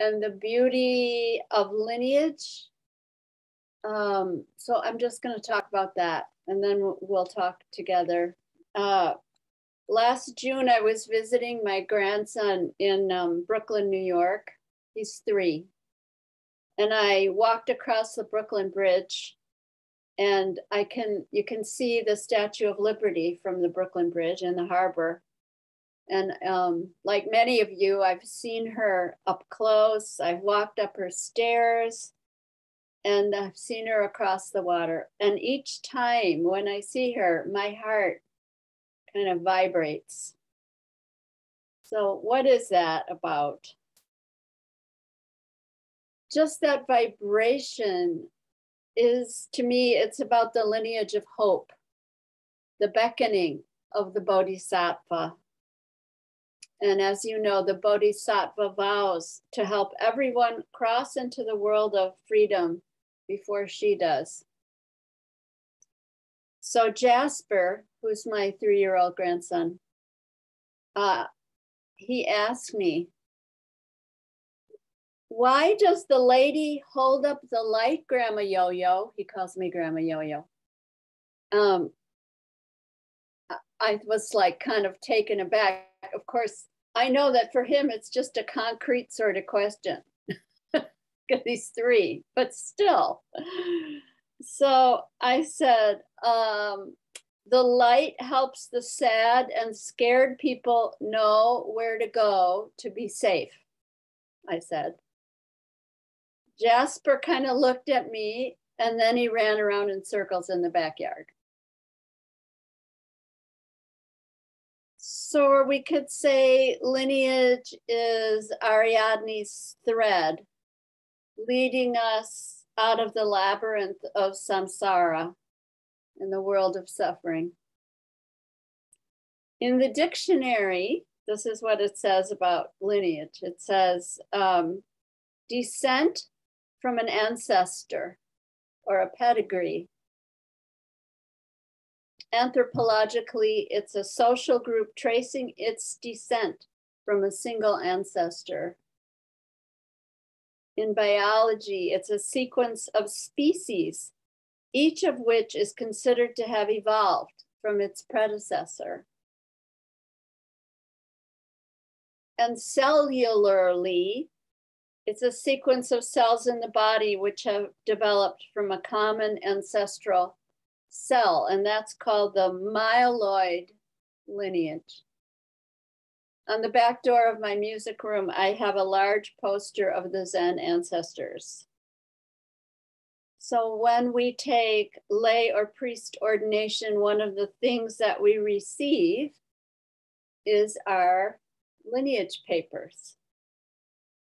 and the beauty of lineage. So I'm just going to talk about that, and then we'll talk together. Last June, I was visiting my grandson in Brooklyn, New York. He's 3. And I walked across the Brooklyn Bridge, and you can see the Statue of Liberty from the Brooklyn Bridge in the harbor. And like many of you, I've seen her up close. I've walked up her stairs, and I've seen her across the water. And each time when I see her, my heart kind of vibrates. So what is that about? Just that vibration is, to me, it's about the lineage of hope, the beckoning of the Bodhisattva. And as you know, the Bodhisattva vows to help everyone cross into the world of freedom before she does. So Jasper, who's my 3-year-old grandson, he asked me, why does the lady hold up the light, Grandma Yo-Yo? He calls me Grandma Yo-Yo. I was like kind of taken aback. Of course, I know that for him, it's just a concrete sort of question. Because he's 3, but still. So I said, the light helps the sad and scared people know where to go to be safe, I said. Jasper kind of looked at me, and then he ran around in circles in the backyard. So we could say lineage is Ariadne's thread, leading us out of the labyrinth of samsara in the world of suffering. In the dictionary, this is what it says about lineage. It says descent from an ancestor or a pedigree. Anthropologically, it's a social group tracing its descent from a single ancestor. In biology, it's a sequence of species, each of which is considered to have evolved from its predecessor. And cellularly, it's a sequence of cells in the body which have developed from a common ancestral cell, and that's called the myeloid lineage. On the back door of my music room, I have a large poster of the Zen ancestors. So when we take lay or priest ordination, one of the things that we receive is our lineage papers.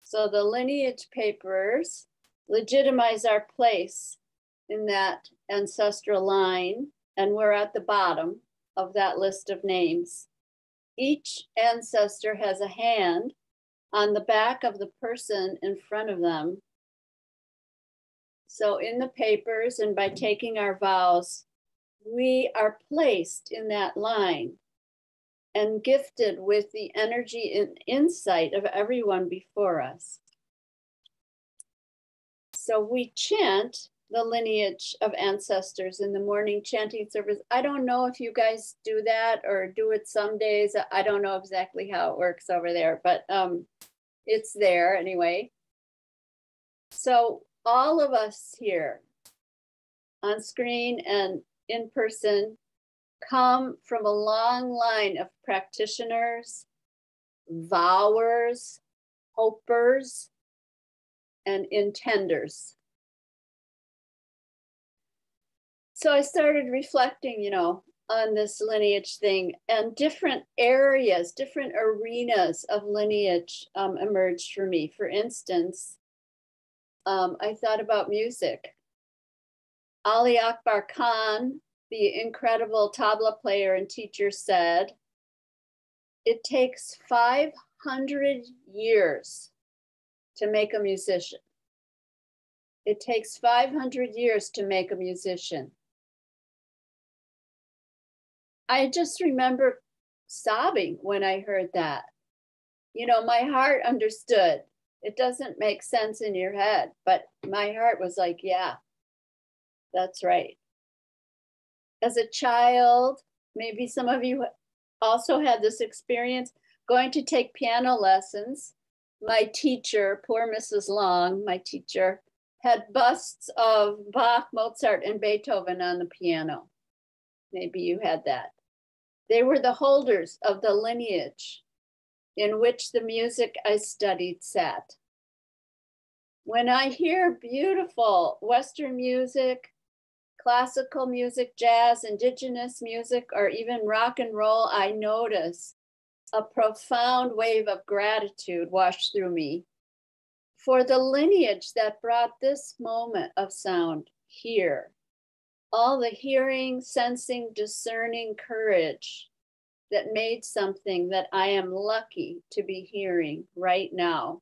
So the lineage papers legitimize our place in that ancestral line, and we're at the bottom of that list of names. Each ancestor has a hand on the back of the person in front of them. So in the papers and by taking our vows, we are placed in that line and gifted with the energy and insight of everyone before us. So we chant the lineage of ancestors in the morning chanting service. I don't know if you guys do that or do it some days. I don't know exactly how it works over there, but it's there anyway. So all of us here on screen and in person come from a long line of practitioners, vowers, hopers, and intenders. So I started reflecting, on this lineage thing, and different areas, different arenas of lineage emerged for me. For instance, I thought about music. Ali Akbar Khan, the incredible tabla player and teacher, said, it takes 500 years to make a musician. It takes 500 years to make a musician. I just remember sobbing when I heard that. My heart understood It doesn't make sense in your head, but my heart was like, yeah, that's right. As a child, maybe some of you also had this experience, going to take piano lessons. My teacher, poor Mrs. Long, my teacher, had busts of Bach, Mozart, and Beethoven on the piano. Maybe you had that. They were the holders of the lineage in which the music I studied sat. When I hear beautiful Western music, classical music, jazz, indigenous music, or even rock and roll, I notice a profound wave of gratitude wash through me for the lineage that brought this moment of sound here. All the hearing, sensing, discerning courage that made something that I am lucky to be hearing right now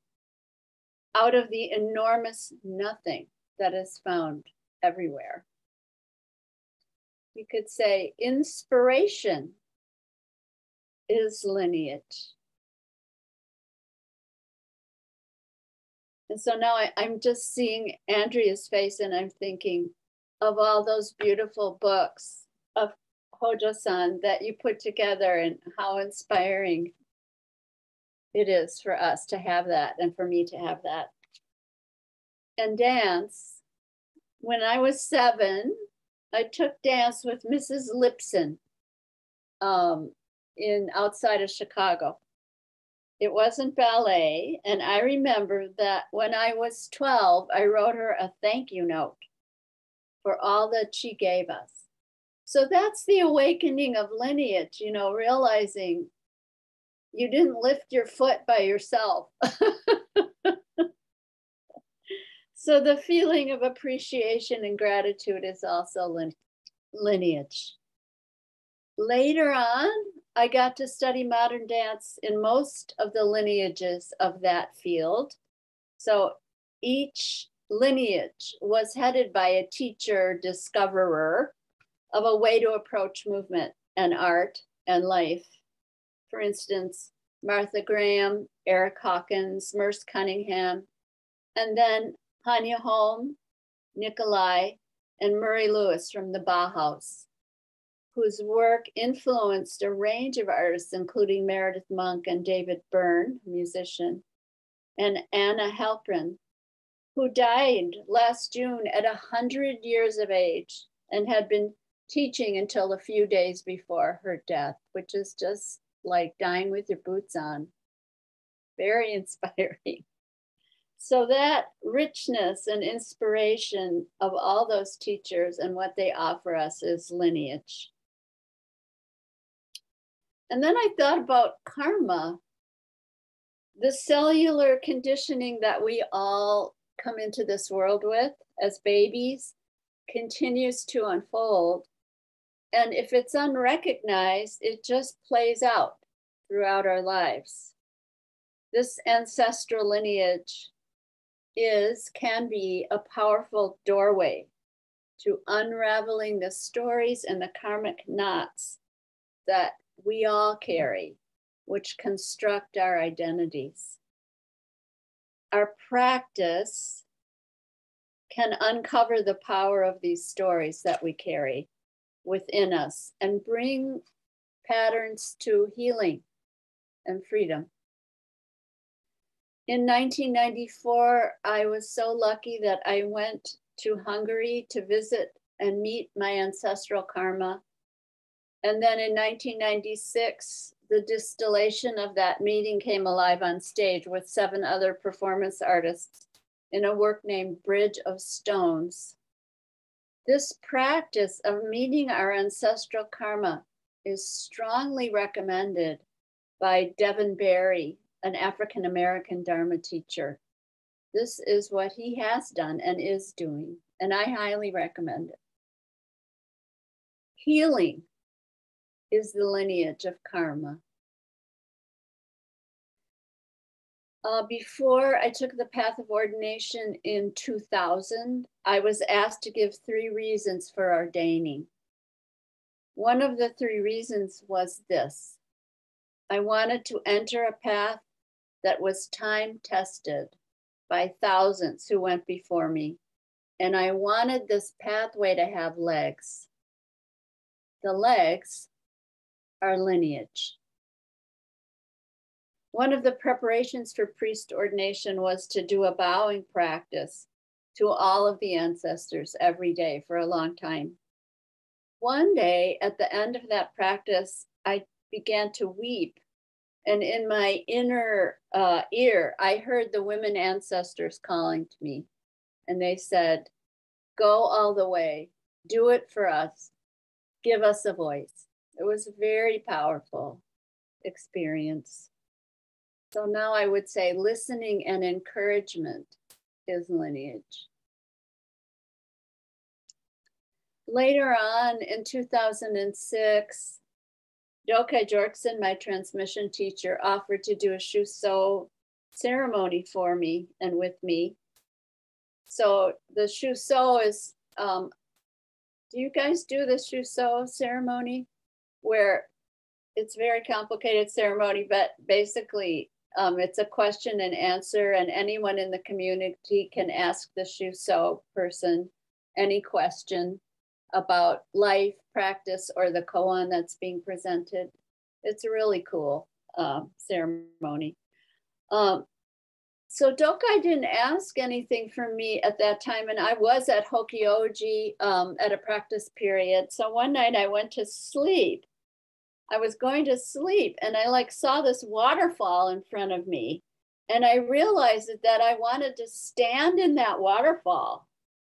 out of the enormous nothing that is found everywhere. You could say inspiration is lineage. And so now I'm just seeing Andrea's face and I'm thinking of all those beautiful books of Hojo-san that you put together and how inspiring it is for us to have that and for me to have that. And dance, when I was 7, I took dance with Mrs. Lipson outside of Chicago. It wasn't ballet. And I remember that when I was 12, I wrote her a thank you note for all that she gave us. So that's the awakening of lineage, you know, realizing you didn't lift your foot by yourself. So the feeling of appreciation and gratitude is also lineage. Later on, I got to study modern dance in most of the lineages of that field. So each lineage was headed by a teacher, discoverer of a way to approach movement and art and life. For instance, Martha Graham, Eric Hawkins, Merce Cunningham, and then Hanya Holm, Nikolai, and Murray Lewis from the Bauhaus, whose work influenced a range of artists, including Meredith Monk and David Byrne, a musician, and Anna Halprin, who died last June at 100 years of age and had been teaching until a few days before her death, which is just like dying with your boots on. Very inspiring. So that richness and inspiration of all those teachers and what they offer us is lineage. And then I thought about karma, the cellular conditioning that we all come into this world with as babies continues to unfold. And if it's unrecognized, it just plays out throughout our lives. This ancestral lineage can be a powerful doorway to unraveling the stories and the karmic knots that we all carry, which construct our identities. Our practice can uncover the power of these stories that we carry within us and bring patterns to healing and freedom. In 1994, I was so lucky that I went to Hungary to visit and meet my ancestral karma. And then in 1996, the distillation of that meeting came alive on stage with 7 other performance artists in a work named Bridge of Stones. This practice of meeting our ancestral karma is strongly recommended by Devin Barry, an African-American Dharma teacher. This is what he has done and is doing, and I highly recommend it. Healing is the lineage of karma. Before I took the path of ordination in 2000, I was asked to give 3 reasons for ordaining. One of the 3 reasons was this: I wanted to enter a path that was time tested by thousands who went before me. And I wanted this pathway to have legs. The legs are lineage. One of the preparations for priest ordination was to do a bowing practice to all of the ancestors every day for a long time. One day at the end of that practice, I began to weep. And in my inner ear, I heard the women ancestors calling to me. And they said, go all the way, do it for us, give us a voice. It was a very powerful experience. So now I would say listening and encouragement is lineage. Later on in 2006, Dokai Jorkson, my transmission teacher, offered to do a Shouso ceremony for me and with me. So the Shouso is, do you guys do the Shouso ceremony? Where it's a very complicated ceremony, but basically it's a question and answer, and anyone in the community can ask the Shouso person any question about life, practice, or the koan that's being presented. It's a really cool ceremony. So Dokai didn't ask anything from me at that time, and I was at Hokioji at a practice period. So one night I went to sleep. I was going to sleep, and I saw this waterfall in front of me, and I realized that I wanted to stand in that waterfall.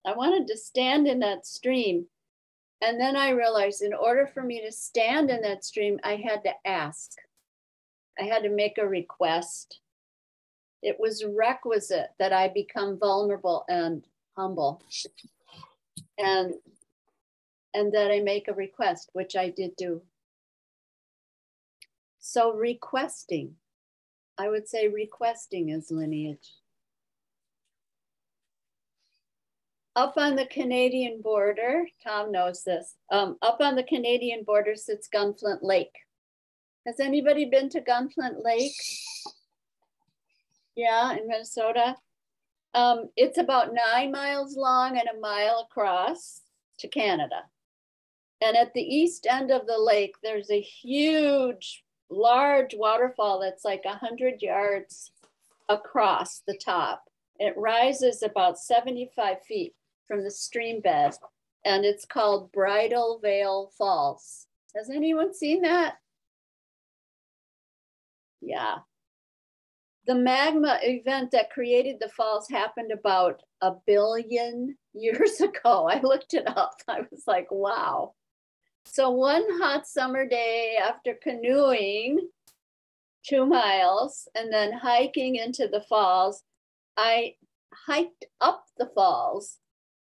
I wanted to stand in that stream. And then I realized in order for me to stand in that stream, I had to ask. I had to make a request. It was requisite that I become vulnerable and humble, and that I make a request, which I did do. So requesting, I would say requesting is lineage. Up on the Canadian border, Tom knows this, up on the Canadian border sits Gunflint Lake. Has anybody been to Gunflint Lake? Yeah, in Minnesota. It's about 9 miles long and a mile across to Canada. And at the east end of the lake, there's a huge, large waterfall that's like 100 yards across the top. It rises about 75 feet from the stream bed, and it's called Bridal Veil Falls. Has anyone seen that? Yeah. The magma event that created the falls happened about 1 billion years ago. I looked it up. I was like, wow. So one hot summer day after canoeing 2 miles and then hiking into the falls, I hiked up the falls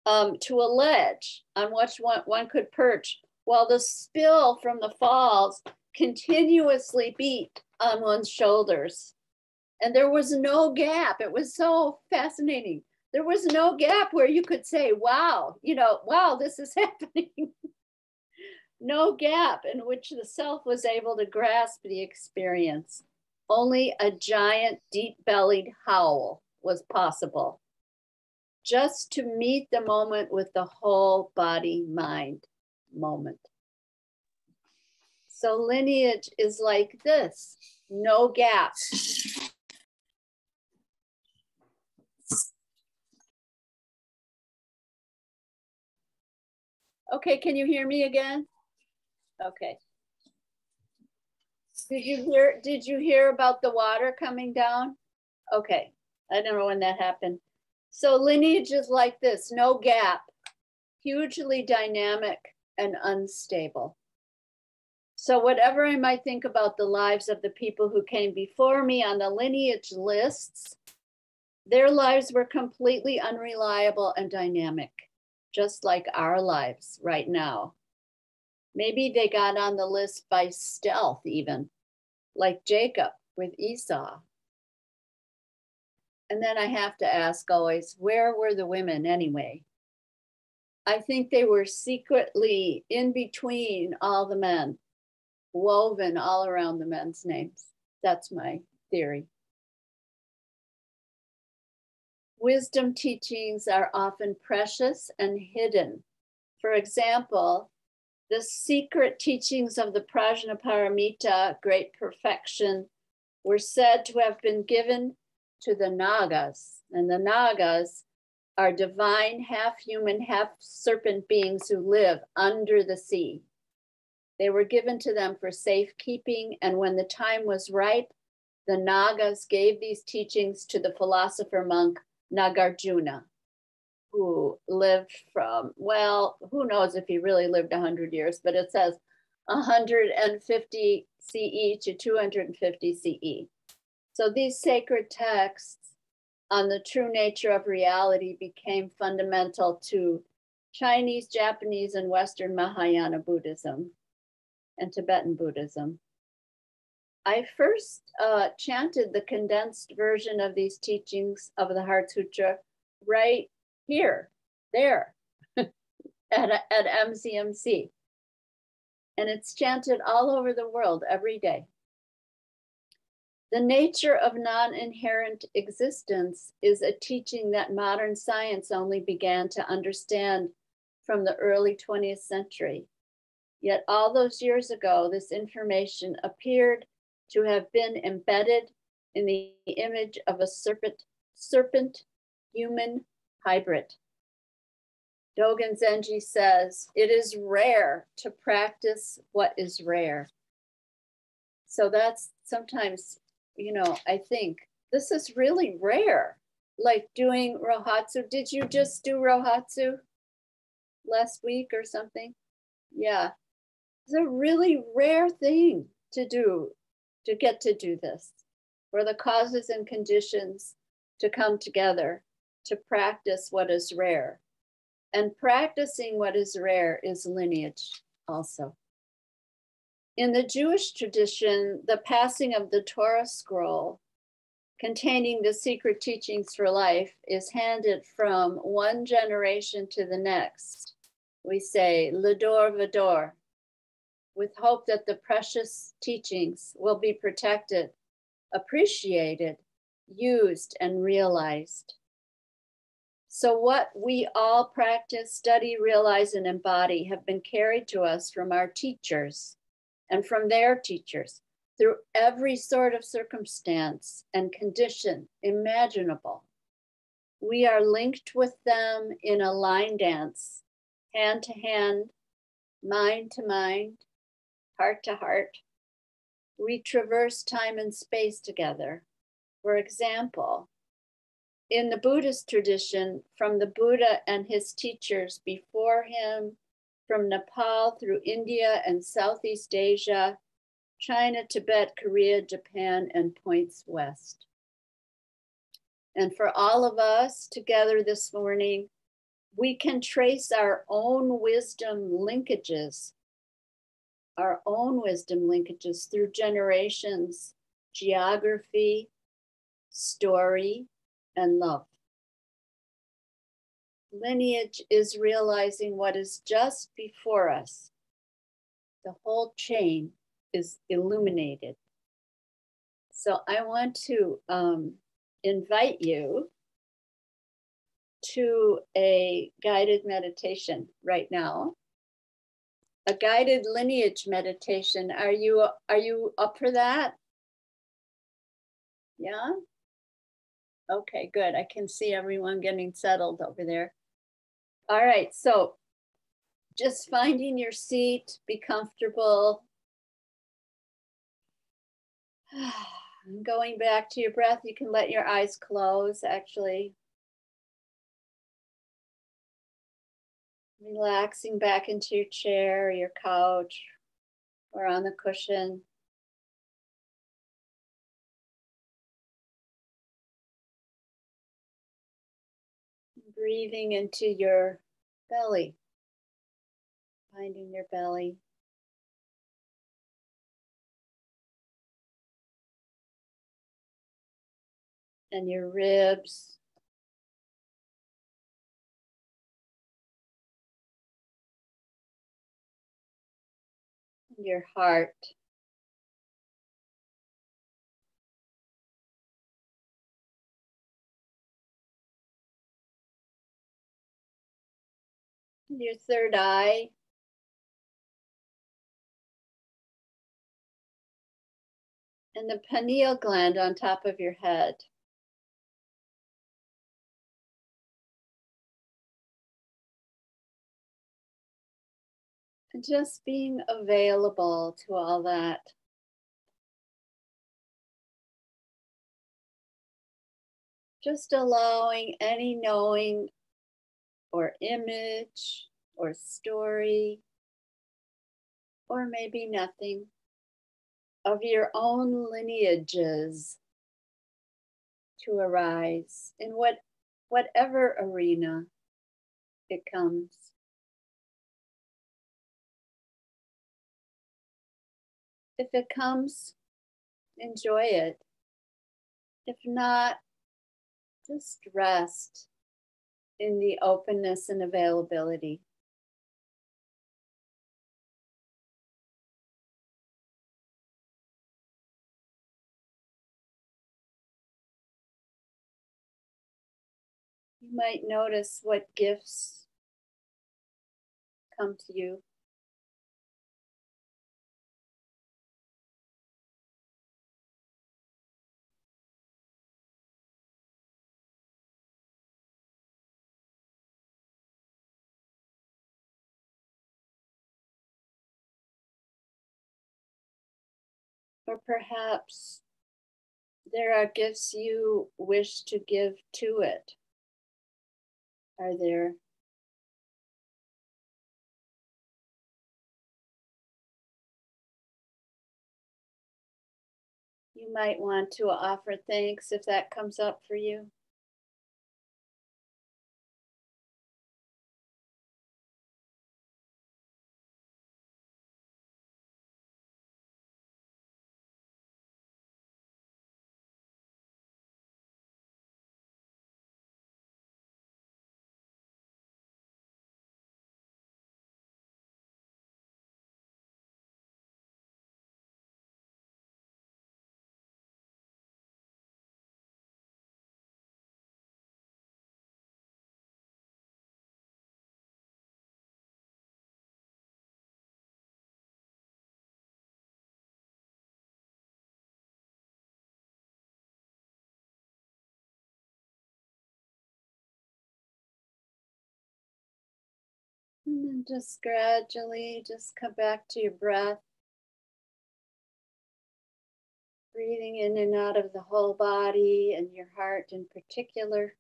to a ledge on which one could perch while the spill from the falls continuously beat on one's shoulders. And there was no gap. It was so fascinating. There was no gap where you could say, wow, wow, this is happening. No gap in which the self was able to grasp the experience. Only a giant deep-bellied howl was possible. Just to meet the moment with the whole body, mind moment. So lineage is like this, no gap. Okay, can you hear me again? Okay. Did you hear about the water coming down? Okay, I don't know when that happened. So lineage is like this, no gap, hugely dynamic and unstable. So whatever I might think about the lives of the people who came before me on the lineage lists, their lives were completely unreliable and dynamic, just like our lives right now. Maybe they got on the list by stealth even, like Jacob with Esau. And then I have to ask always, where were the women anyway? I think they were secretly in between all the men, woven all around the men's names. That's my theory. wisdom teachings are often precious and hidden. For example, the secret teachings of the Prajnaparamita, great perfection, were said to have been given to the Nagas. And the Nagas are divine, half-human, half-serpent beings who live under the sea. They were given to them for safekeeping, and when the time was ripe, the Nagas gave these teachings to the philosopher monk Nagarjuna, who lived from, well, who knows if he really lived 100 years, but it says 150 CE to 250 CE. So these sacred texts on the true nature of reality became fundamental to Chinese, Japanese, and Western Mahayana Buddhism and Tibetan Buddhism. I first chanted the condensed version of these teachings of the Heart Sutra right here, there, at MCMC. And it's chanted all over the world every day. The nature of non-inherent existence is a teaching that modern science only began to understand from the early 20th century. Yet all those years ago, this information appeared to have been embedded in the image of a serpent-human hybrid. Dogen Zenji says, it is rare to practice what is rare. So that's sometimes, you know, I think this is really rare, like doing Rohatsu. Did you just do Rohatsu last week or something? Yeah, it's a really rare thing to do, to get to do this, for the causes and conditions to come together to practice what is rare. And practicing what is rare is lineage also. In the Jewish tradition, the passing of the Torah scroll containing the secret teachings for life is handed from one generation to the next. We say, Ledor Vador, with hope that the precious teachings will be protected, appreciated, used, and realized. So what we all practice, study, realize, and embody have been carried to us from our teachers and from their teachers through every sort of circumstance and condition imaginable. We are linked with them in a line dance, hand to hand, mind to mind, heart to heart. We traverse time and space together. For example, in the Buddhist tradition, from the Buddha and his teachers before him, from Nepal through India and Southeast Asia, China, Tibet, Korea, Japan, and points west. And for all of us together this morning, we can trace our own wisdom linkages through generations, geography, story, and love. Lineage is realizing what is just before us. The whole chain is illuminated. So I want to invite you to a guided meditation right now. A guided lineage meditation. Are you up for that? Yeah? Okay, good. I can see everyone getting settled over there. All right, so just finding your seat, be comfortable. Going back to your breath, you can let your eyes close, actually. Relaxing back into your chair, or your couch, or on the cushion. Breathing into your belly, finding your belly. And your ribs. And your heart. Your third eye. And the pineal gland on top of your head. And just being available to all that. Just allowing any knowing or image or story, or maybe nothing, of your own lineages to arise in whatever arena it comes. If it comes, enjoy it. If not, just rest in the openness and availability. You might notice what gifts come to you. Or perhaps there are gifts you wish to give to it. Are there? You might want to offer thanks if that comes up for you. And then just gradually just come back to your breath. Breathing in and out of the whole body and your heart in particular.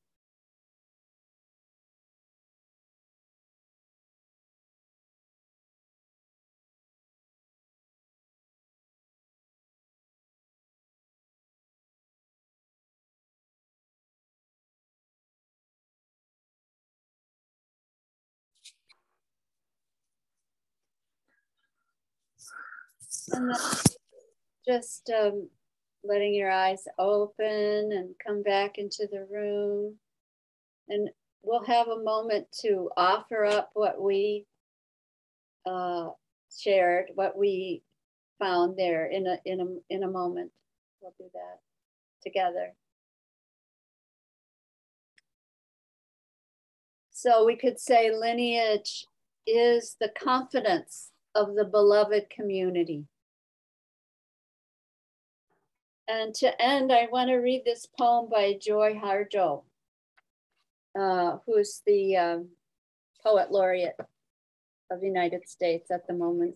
And then just letting your eyes open and come back into the room. And we'll have a moment to offer up what we shared, what we found there in a moment. We'll do that together. So we could say lineage is the confidence of the beloved community. And to end, I want to read this poem by Joy Harjo, who's the poet laureate of the United States at the moment.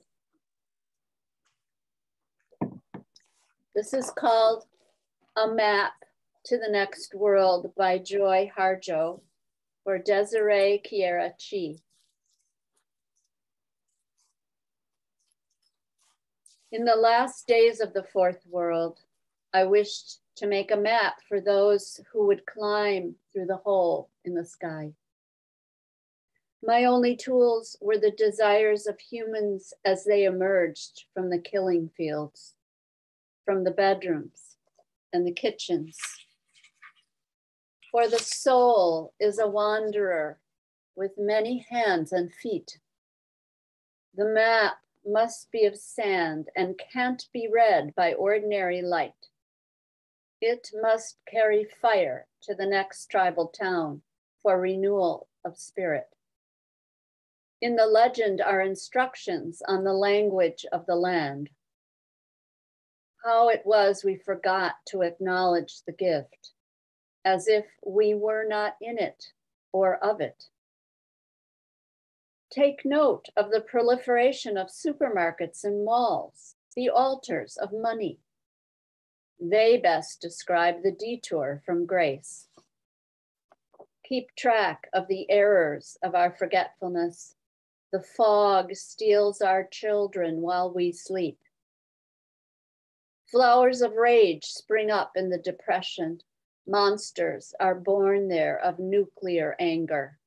This is called A Map to the Next World by Joy Harjo for Desiray, Kierra, Chee. In the last days of the fourth world, I wished to make a map for those who would climb through the hole in the sky. My only tools were the desires of humans as they emerged from the killing fields, from the bedrooms and the kitchens. For the soul is a wanderer with many hands and feet. The map must be of sand and can't be read by ordinary light. It must carry fire to the next tribal town for renewal of spirit. In the legend are instructions on the language of the land. How it was we forgot to acknowledge the gift, as if we were not in it or of it. Take note of the proliferation of supermarkets and malls, the altars of money. They best describe the detour from grace. Keep track of the errors of our forgetfulness. The fog steals our children while we sleep. Flowers of rage spring up in the depression. Monsters are born there of nuclear anger.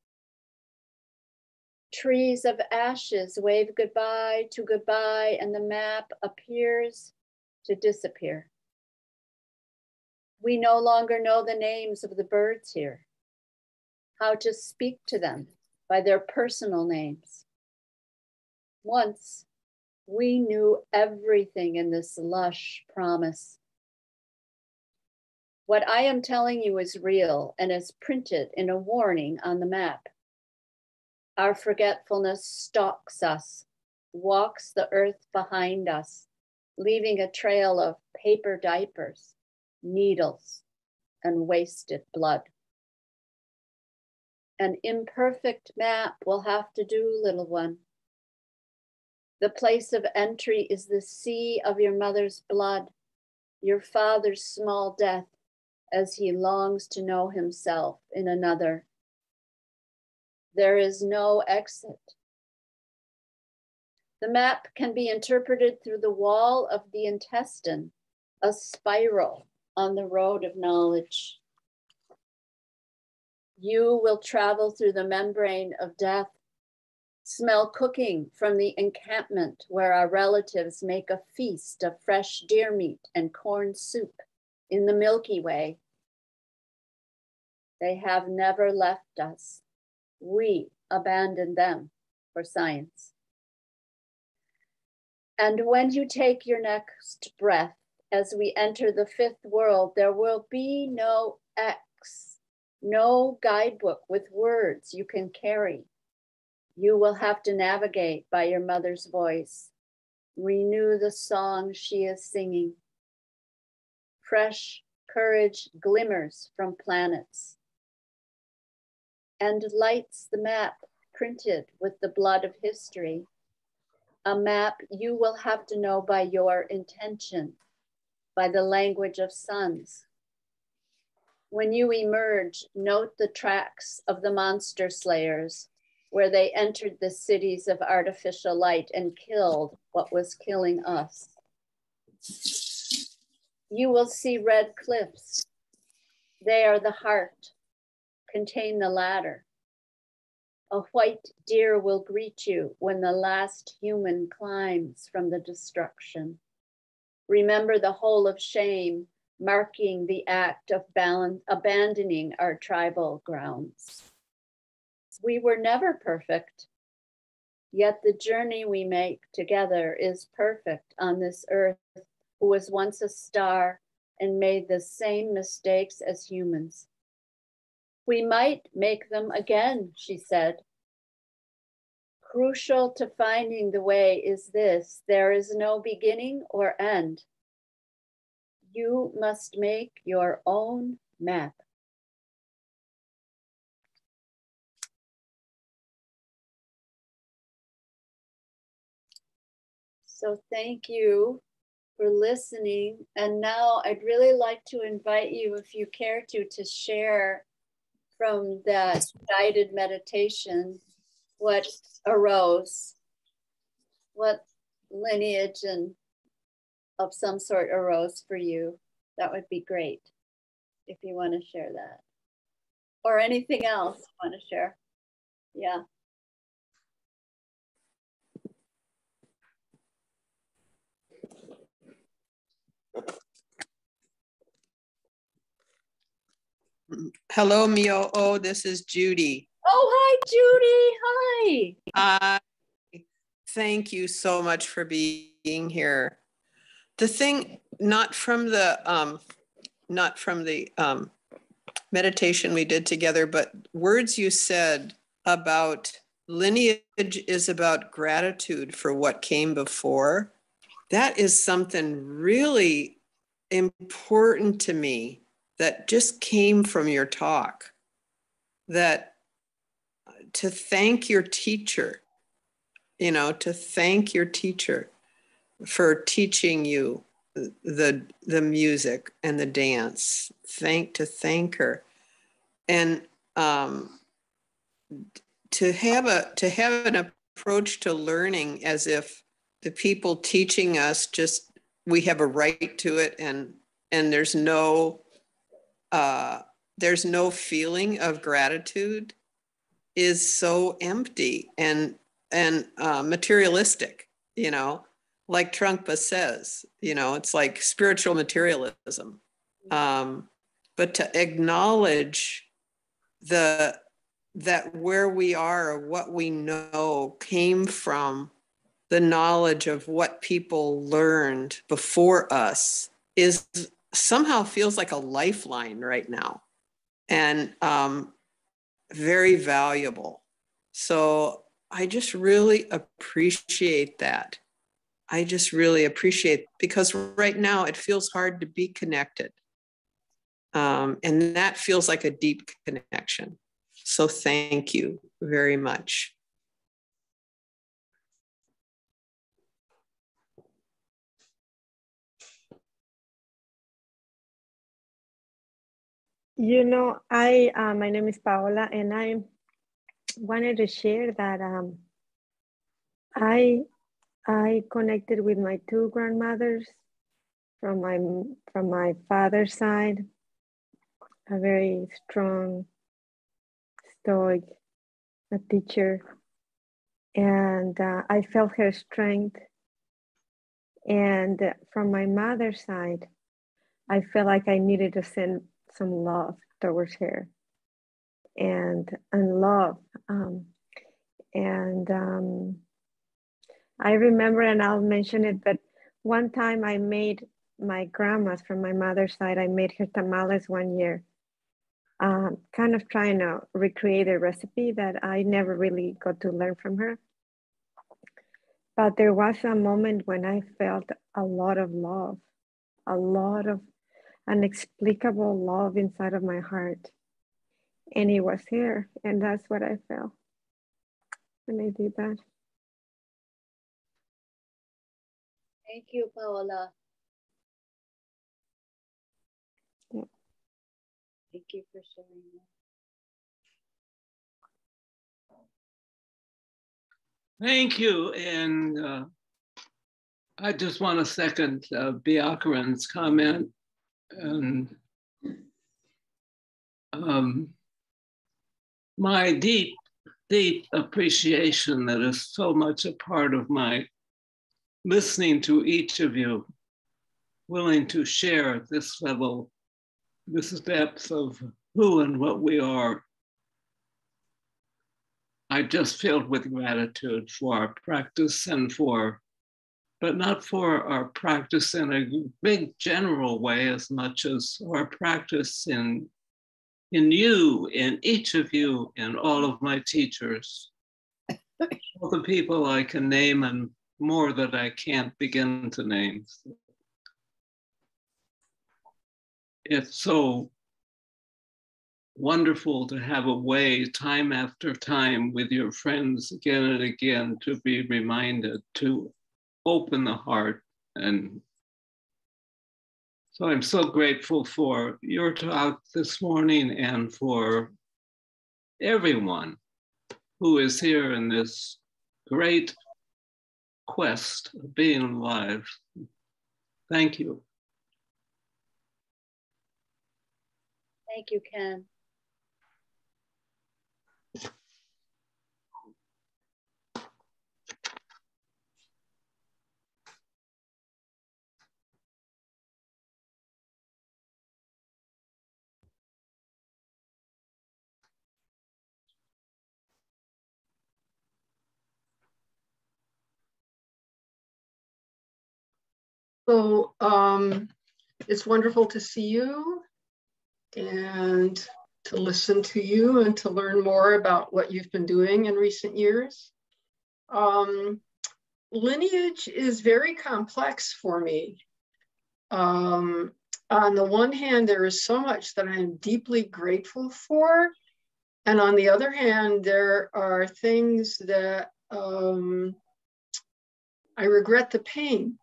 Trees of ashes wave goodbye to goodbye, and the map appears to disappear. We no longer know the names of the birds here, how to speak to them by their personal names. Once, we knew everything in this lush promise. What I am telling you is real and is printed in a warning on the map. Our forgetfulness stalks us, walks the earth behind us, leaving a trail of paper diapers, needles, and wasted blood. An imperfect map will have to do, little one. The place of entry is the sea of your mother's blood, your father's small death, as he longs to know himself in another. There is no exit. The map can be interpreted through the wall of the intestine, a spiral on the road of knowledge. You will travel through the membrane of death, smell cooking from the encampment where our relatives make a feast of fresh deer meat and corn soup in the Milky Way. They have never left us. We abandoned them for science. And when you take your next breath, as we enter the fifth world, there will be no X, no guidebook with words you can carry. You will have to navigate by your mother's voice. Renew the song she is singing. Fresh courage glimmers from planets and lights the map printed with the blood of history. A map you will have to know by your intention, by the language of suns. When you emerge, note the tracks of the monster slayers, where they entered the cities of artificial light and killed what was killing us. You will see red cliffs. They are the heart, contain the ladder. A white deer will greet you when the last human climbs from the destruction. Remember the hole of shame, marking the act of abandoning our tribal grounds. We were never perfect, yet the journey we make together is perfect on this earth, who was once a star and made the same mistakes as humans. We might make them again, she said. Crucial to finding the way is this: there is no beginning or end. You must make your own map. So thank you for listening. And now I'd really like to invite you, if you care to share from that guided meditation what arose, what lineage and of some sort arose for you. That would be great if you want to share that. Or anything else you want to share. Yeah. Hello, Myo-O. This is Judy. Oh, hi, Judy. Hi. Thank you so much for being here. The thing, not from the meditation we did together, but words you said about lineage is about gratitude for what came before, that is something really important to me that just came from your talk. That to thank your teacher, to thank your teacher for teaching you the music and the dance, to thank her, and to have an approach to learning as if the people teaching us we have a right to it, and there's no feeling of gratitude is so empty and materialistic, like Trungpa says, it's like spiritual materialism. But to acknowledge that where we are, or what we know, came from the knowledge of what people learned before us, is somehow feels like a lifeline right now, and very valuable. So I just really appreciate that. I just really appreciate, because right now it feels hard to be connected. And that feels like a deep connection. So thank you very much. My name is Paola, and I wanted to share that I connected with my two grandmothers from my father's side, a very strong, stoic, a teacher, and I felt her strength. And from my mother's side, I felt like I needed to send some love towards her, and love. I remember, and I'll mention it, but one time I made my grandma's from my mother's side, I made her tamales one year, kind of trying to recreate a recipe that I never really got to learn from her. But there was a moment when I felt a lot of love, a lot of inexplicable love inside of my heart. And it was here, and that's what I felt when I did that. Thank you, Paola. Yeah. Thank you for sharing that. Thank you. And I just want to second Byakuran's comment. And my deep, deep appreciation that is so much a part of my listening to each of you, willing to share at this level, this depth of who and what we are. I just filled with gratitude for our practice but not for our practice in a big general way as much as our practice in you, in each of you, in all of my teachers, all the people I can name and more that I can't begin to name. It's so wonderful to have a way, time after time, with your friends again and again, to be reminded to open the heart. And so I'm so grateful for your talk this morning and for everyone who is here in this great quest of being alive. Thank you. Thank you, Ken. So it's wonderful to see you. And to listen to you and to learn more about what you've been doing in recent years. Lineage is very complex for me. On the one hand, there is so much that I'm deeply grateful for. And on the other hand, there are things that I regret the pain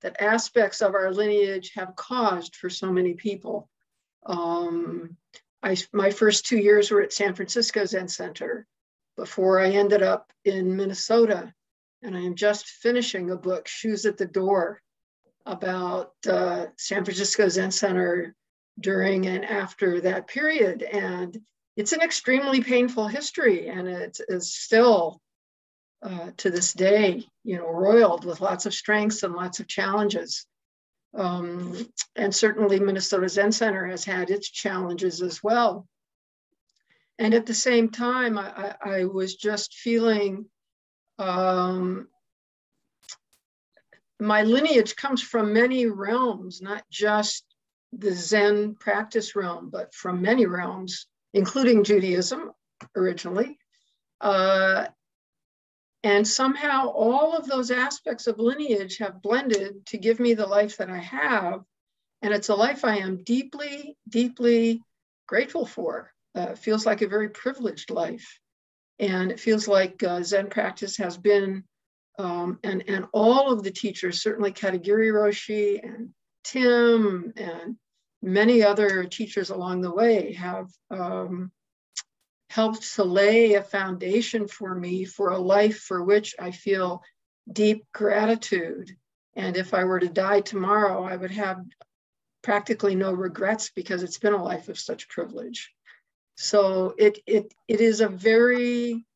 that aspects of our lineage have caused for so many people. My first 2 years were at San Francisco Zen Center before I ended up in Minnesota. And I am just finishing a book, Shoes at the Door, about San Francisco Zen Center during and after that period. And it's an extremely painful history, and it is still to this day, roiled with lots of strengths and lots of challenges. And certainly Minnesota Zen Center has had its challenges as well. And at the same time, I was just feeling my lineage comes from many realms, not just the Zen practice realm, but from many realms, including Judaism originally. And somehow all of those aspects of lineage have blended to give me the life that I have. And it's a life I am deeply, deeply grateful for. It feels like a very privileged life. And it feels like Zen practice has been, and all of the teachers, certainly Katagiri Roshi and Tim and many other teachers along the way have helped to lay a foundation for me for a life for which I feel deep gratitude. And if I were to die tomorrow, I would have practically no regrets because it's been a life of such privilege. So it is a very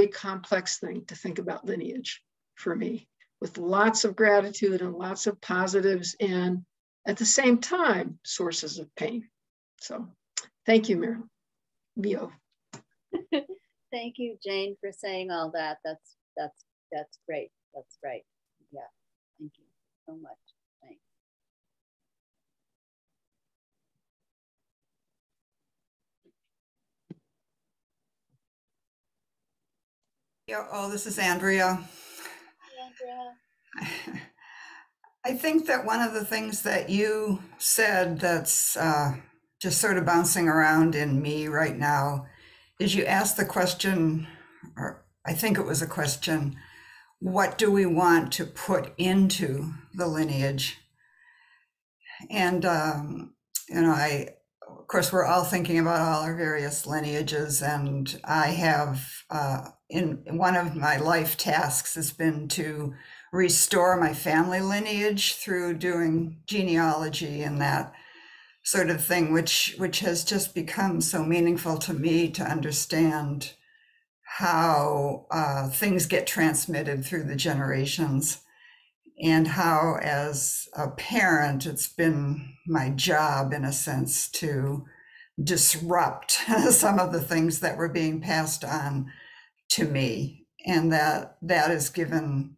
complex thing to think about lineage for me, with lots of gratitude and lots of positives, and at the same time, sources of pain. So thank you, Myo. Thank you, Jane, for saying all that. That's great. That's right. Yeah. Thank you so much. Thanks. Myo-O, this is Andrea. Hey, Andrea. I think that one of the things that you said that's just sort of bouncing around in me right now is you asked the question, or I think it was a question, what do we want to put into the lineage? And, of course, we're all thinking about all our various lineages, and I have, in one of my life tasks has been to restore my family lineage through doing genealogy and that sort of thing, which has just become so meaningful to me to understand how things get transmitted through the generations, and how as a parent it's been my job in a sense to disrupt some of the things that were being passed on to me, and that has given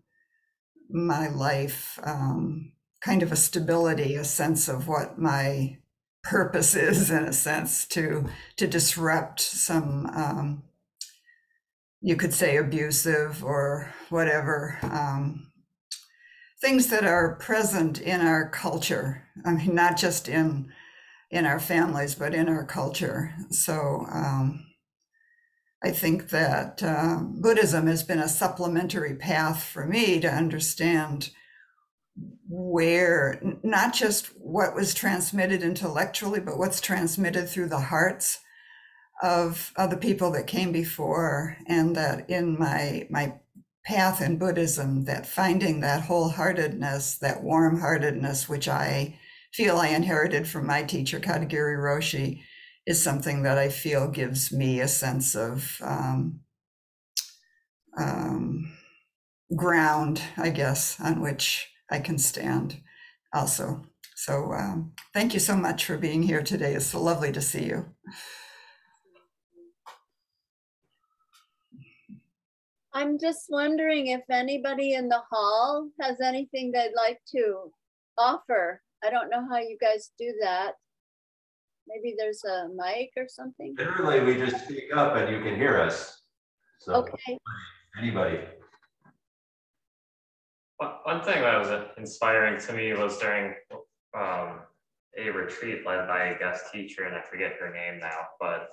my life kind of a stability, a sense of what my purpose is, in a sense, to disrupt some you could say abusive or whatever things that are present in our culture. I mean, not just in our families, but in our culture. So I think that Buddhism has been a supplementary path for me to understand where, not just what was transmitted intellectually, but what's transmitted through the hearts of the people that came before. And that in my path in Buddhism, that finding that wholeheartedness, that warm-heartedness, which I feel I inherited from my teacher, Katagiri Roshi, is something that I feel gives me a sense of ground, I guess, on which I can stand also. So thank you so much for being here today. It's so lovely to see you. I'm just wondering if anybody in the hall has anything they'd like to offer. I don't know how you guys do that. Maybe there's a mic or something. Generally, we just speak up and you can hear us. So Okay. anybody. One thing that was inspiring to me was during a retreat led by a guest teacher, and I forget her name now, but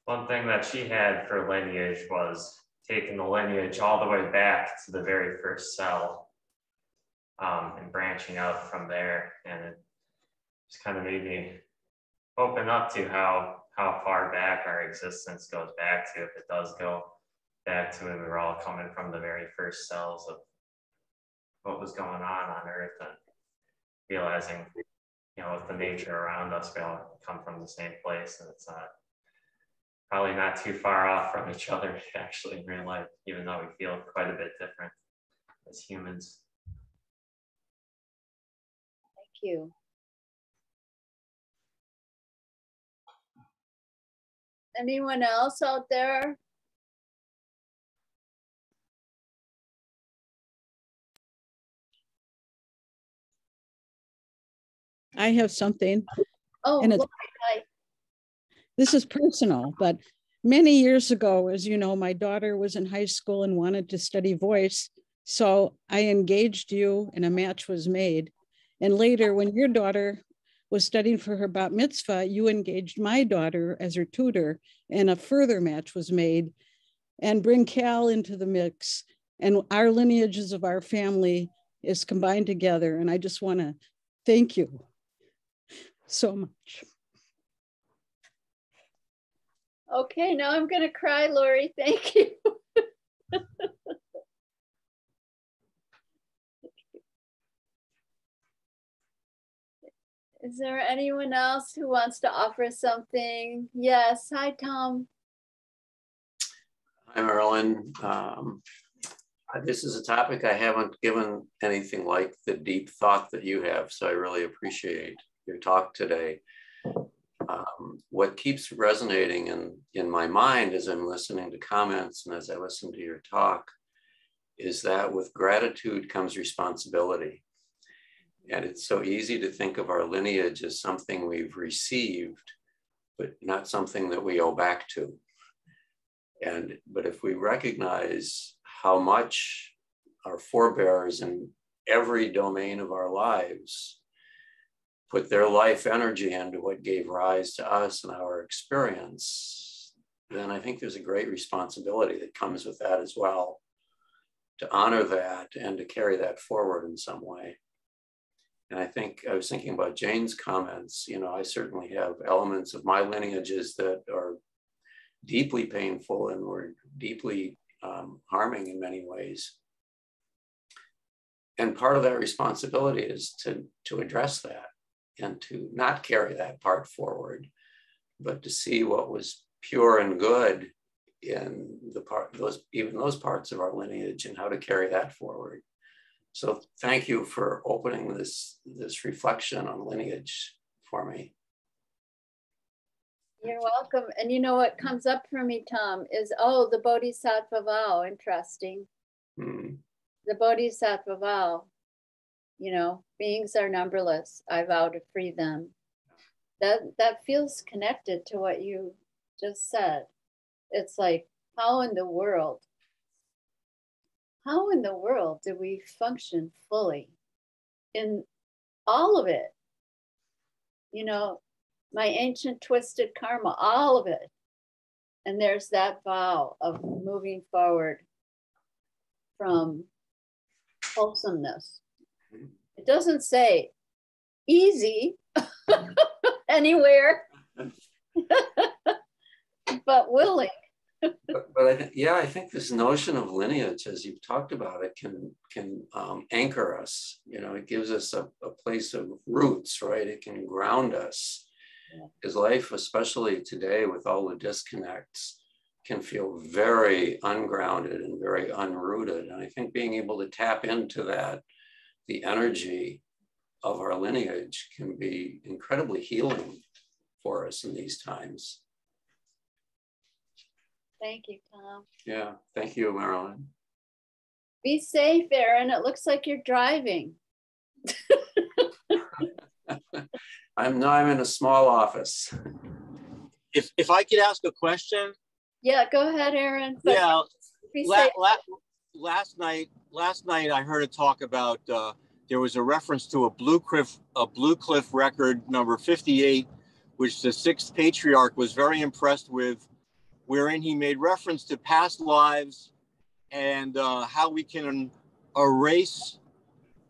one thing that she had for lineage was taking the lineage all the way back to the very first cell and branching out from there. And it just kind of made me open up to how far back our existence goes back to, if it does go back to when we were all coming from the very first cells of what was going on Earth, and realizing, you know, with the nature around us, we all come from the same place, and it's probably not too far off from each other actually in real life, even though we feel quite a bit different as humans. Thank you. Anyone else out there? I have something. Oh, And it's, Lori, this is personal, but many years ago, as you know, my daughter was in high school and wanted to study voice. So I engaged you and a match was made. And later, when your daughter was studying for her bat mitzvah, you engaged my daughter as her tutor, and a further match was made. And bring Cal into the mix, and our lineages of our family is combined together. And I just want to thank you so much. Okay, now I'm gonna cry, Lori. Thank you. Is there anyone else who wants to offer something? Yes, hi, Tom. Hi, Marilyn. This is a topic I haven't given anything like the deep thought that you have, so I really appreciate your talk today. What keeps resonating in my mind as I'm listening to comments and as I listen to your talk is that with gratitude comes responsibility. And it's so easy to think of our lineage as something we've received, but not something that we owe back to. But if we recognize how much our forebears in every domain of our lives put their life energy into what gave rise to us and our experience, then I think there's a great responsibility that comes with that as well, to honor that and to carry that forward in some way. And I think I was thinking about Jane's comments. You know, I certainly have elements of my lineages that are deeply painful and were deeply harming in many ways. And part of that responsibility is to address that and to not carry that part forward, but to see what was pure and good in even those parts of our lineage and how to carry that forward. So thank you for opening this reflection on lineage for me. You're welcome. And you know what comes up for me, Tom, is, oh, the Bodhisattva Vow. Interesting. The Bodhisattva Vow. You know, beings are numberless. I vow to free them. That feels connected to what you just said. It's like, how in the world do we function fully in all of it? You know, my ancient twisted karma, all of it. And there's that vow of moving forward from wholesomeness. It doesn't say easy anywhere, but willing. But I think this notion of lineage, as you've talked about it, can anchor us. You know, it gives us a place of roots, right? It can ground us. Because life, especially today with all the disconnects, can feel very ungrounded and very unrooted. And I think being able to tap into that, the energy of our lineage, can be incredibly healing for us in these times. Thank you, Tom. Yeah, thank you, Marilyn. Be safe, Aaron. It looks like you're driving. I'm in a small office. If I could ask a question. Yeah, go ahead, Aaron. But yeah, say last night I heard a talk about there was a reference to a Blue Cliff record number 58, which the sixth patriarch was very impressed with, wherein he made reference to past lives and how we can erase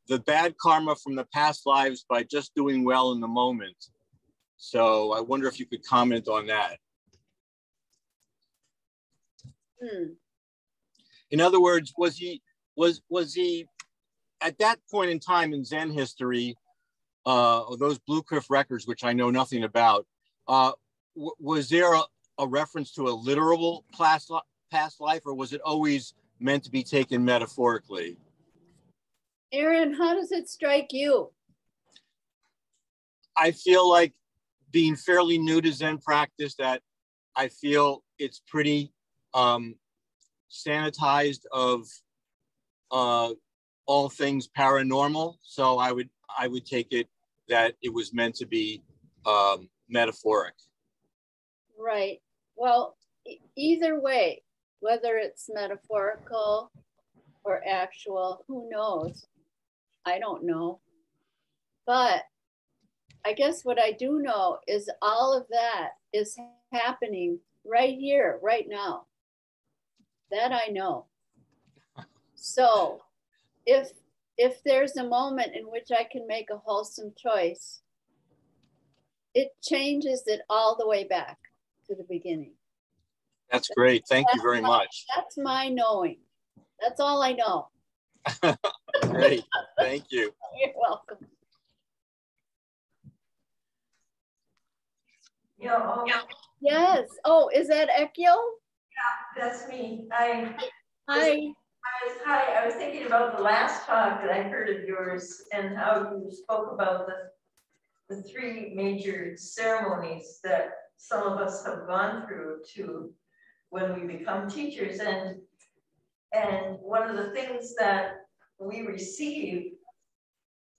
the bad karma from the past lives by just doing well in the moment. So I wonder if you could comment on that. In other words, was he at that point in time in Zen history, those Blue Cliff records, which I know nothing about, was there a reference to a literal past life, or was it always meant to be taken metaphorically? Aaron, how does it strike you? I feel like, being fairly new to Zen practice, that I feel it's pretty sanitized of all things paranormal. So I would take it that it was meant to be metaphoric. Right. Well, either way, whether it's metaphorical or actual, who knows? I don't know. But I guess what I do know is all of that is happening right here, right now. That I know. So if there's a moment in which I can make a wholesome choice, it changes it all the way back to the beginning. That's great. Thank you very much. That's my knowing. That's all I know. Great. Thank you. You're welcome. Yo. Yes. Oh, is that Ekyo? Yeah, that's me. Hi. I was thinking about the last talk that I heard of yours and how you spoke about the three major ceremonies that some of us have gone through to when we become teachers. And one of the things that we receive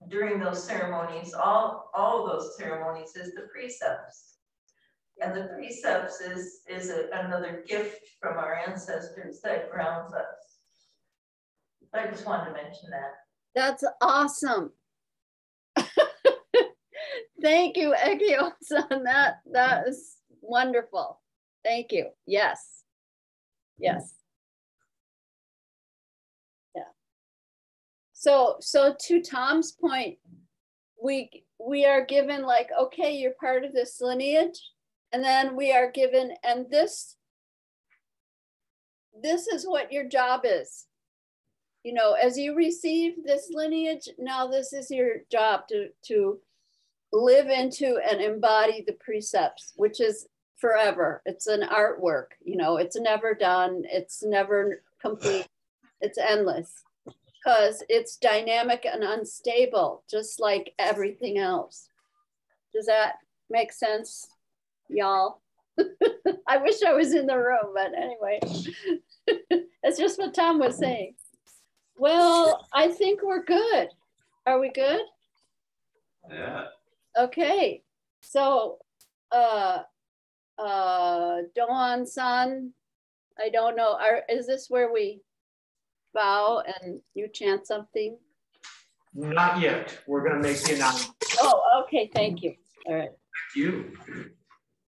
during those ceremonies, all of those ceremonies, is the precepts. And the precepts is another gift from our ancestors that grounds us. I just wanted to mention that. That's awesome. Thank you, Ekyo-san. That is wonderful. Thank you. Yes. Yes. Yeah. So to Tom's point, we are given like, okay, you're part of this lineage. And then we are given, and this is what your job is. You know, as you receive this lineage, now this is your job to live into and embody the precepts, which is forever. It's an artwork, you know, it's never done. It's never complete. It's endless because it's dynamic and unstable, just like everything else. Does that make sense? Y'all? I wish I was in the room, but anyway, that's just what Tom was saying. Well, I think we're good. Are we good? Yeah. Okay. So, Doan-san, I don't know. Is this where we bow and you chant something? Not yet. We're going to make the announcement. Oh, okay. Thank you. All right. Thank you.